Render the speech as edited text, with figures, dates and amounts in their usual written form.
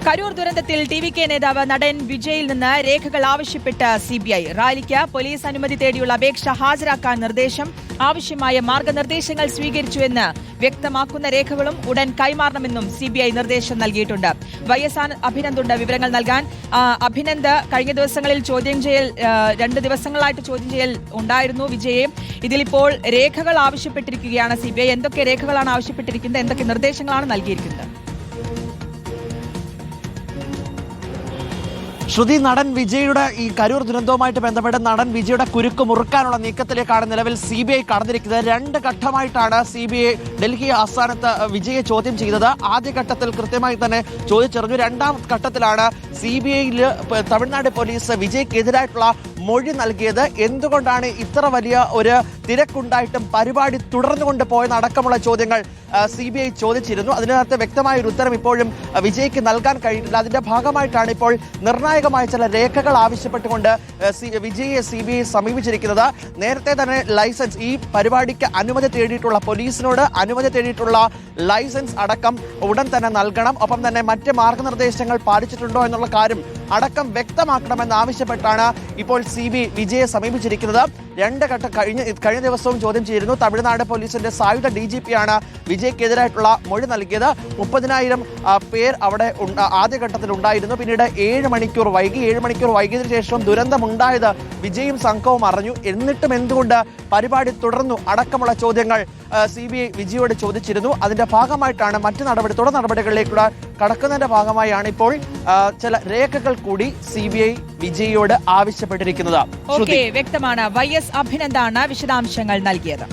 കരൂർ ദുരന്തത്തിൽ ടി.വി.കെ നേതാവ് നടൻ വിജയിൽ നിന്ന് രേഖകൾ ആവശ്യപ്പെട്ട് സിബിഐ. റാലിക്ക് പോലീസ് അനുമതി തേടിയുള്ള അപേക്ഷ ഹാജരാക്കാൻ നിർദ്ദേശം. ആവശ്യമായ മാർഗനിർദ്ദേശങ്ങൾ സ്വീകരിച്ചുവെന്ന് വ്യക്തമാക്കുന്ന രേഖകളും ഉടൻ കൈമാറണമെന്നും സിബിഐ നിർദ്ദേശം നൽകിയിട്ടുണ്ട്. വൈഎസ് അഭിനന്ദുണ്ട് വിവരങ്ങൾ നൽകാൻ. അഭിനന്ദ്, കഴിഞ്ഞ ദിവസങ്ങളിൽ ചോദ്യം ചെയ്യൽ 2 ദിവസങ്ങളായിട്ട് ചോദ്യം ചെയ്യൽ ഉണ്ടായിരുന്നു വിജയെ. ഇതിലിപ്പോൾ രേഖകൾ ആവശ്യപ്പെട്ടിരിക്കുകയാണ് സിബിഐ. എന്തൊക്കെ രേഖകളാണ് ആവശ്യപ്പെട്ടിരിക്കുന്നത്, എന്തൊക്കെ നിർദ്ദേശങ്ങളാണ് നൽകിയിരിക്കുന്നത്? ശ്രുതി, നടൻ വിജയുടെ ഈ കരൂർ ദുരന്തവുമായിട്ട് ബന്ധപ്പെട്ട് നടൻ വിജയുടെ കുരുക്ക് മുറുക്കാനുള്ള നീക്കത്തിലേക്കാണ് നിലവിൽ സിബിഐ കടന്നിരിക്കുന്നത്. 2 ഘട്ടമായിട്ടാണ് സിബിഐ ഡൽഹി ആസ്ഥാനത്ത് വിജയെ ചോദ്യം ചെയ്തത്. ആദ്യഘട്ടത്തിൽ കൃത്യമായി തന്നെ ചോദിച്ചറിഞ്ഞു. 2ാം ഘട്ടത്തിലാണ് സിബിഐയിൽ തമിഴ്നാട് പോലീസ് വിജയ്ക്കെതിരായിട്ടുള്ള മൊഴി നൽകിയത്. എന്തുകൊണ്ടാണ് ഇത്ര വലിയ ഒരു തിരക്കുണ്ടായിട്ടും പരിപാടി തുടർന്നുകൊണ്ട് പോയെന്നടക്കമുള്ള ചോദ്യങ്ങൾ സിബിഐ ചോദിച്ചിരുന്നു. അതിനകത്ത് വ്യക്തമായ ഒരു ഉത്തരം ഇപ്പോഴും വിജയ്ക്ക് നൽകാൻ കഴിയിട്ടില്ല. അതിന്റെ ഭാഗമായിട്ടാണ് ഇപ്പോൾ നിർണായകമായ ചില രേഖകൾ ആവശ്യപ്പെട്ടുകൊണ്ട് വിജയെ സിബിഐ സമീപിച്ചിരിക്കുന്നത്. നേരത്തെ തന്നെ ലൈസൻസ്, ഈ പരിപാടിക്ക് അനുമതി തേടിയിട്ടുള്ള പോലീസിനോട് അനുമതി തേടിയിട്ടുള്ള ലൈസൻസ് അടക്കം ഉടൻ തന്നെ നൽകണം. ഒപ്പം തന്നെ മറ്റ് മാർഗനിർദ്ദേശങ്ങൾ പാലിച്ചിട്ടുണ്ടോ എന്നുള്ള കാര്യം അടക്കം വ്യക്തമാക്കണമെന്ന് ആവശ്യപ്പെട്ടാണ് ഇപ്പോൾ സിബിഐ വിജയെ സമീപിച്ചിരിക്കുന്നത്. 2 ഘട്ടം കഴിഞ്ഞ ദിവസവും ചോദ്യം ചെയ്തിരുന്നു. തമിഴ്നാട് പോലീസിന്റെ സായുധ DGP-യാണ് വിജയ്ക്കെതിരായിട്ടുള്ള മൊഴി നൽകിയത്. 30,000 പേർ അവിടെ ആദ്യഘട്ടത്തിൽ ഉണ്ടായിരുന്നു. പിന്നീട് 7 മണിക്കൂർ വൈകിയതിനു ശേഷം ദുരന്തമുണ്ടായത് വിജയും സംഘവും അറിഞ്ഞു. എന്നിട്ടും എന്തുകൊണ്ട് പരിപാടി തുടർന്നു അടക്കമുള്ള ചോദ്യങ്ങൾ സിബിഐ വിജയോട് ചോദിച്ചിരുന്നു. അതിന്റെ ഭാഗമായിട്ടാണ് തുടർ നടപടികളിലേക്കുള്ള കടക്കുന്നതിന്റെ ഭാഗമായാണ് ഇപ്പോൾ ചില രേഖകൾ കൂടി സിബിഐ വിജയോട് ആവശ്യപ്പെട്ടിരിക്കുന്നത്. വ്യക്തമാണ്. വൈഎസ് അഭിനന്ദാണ് വിശദാംശങ്ങൾ നൽകിയത്.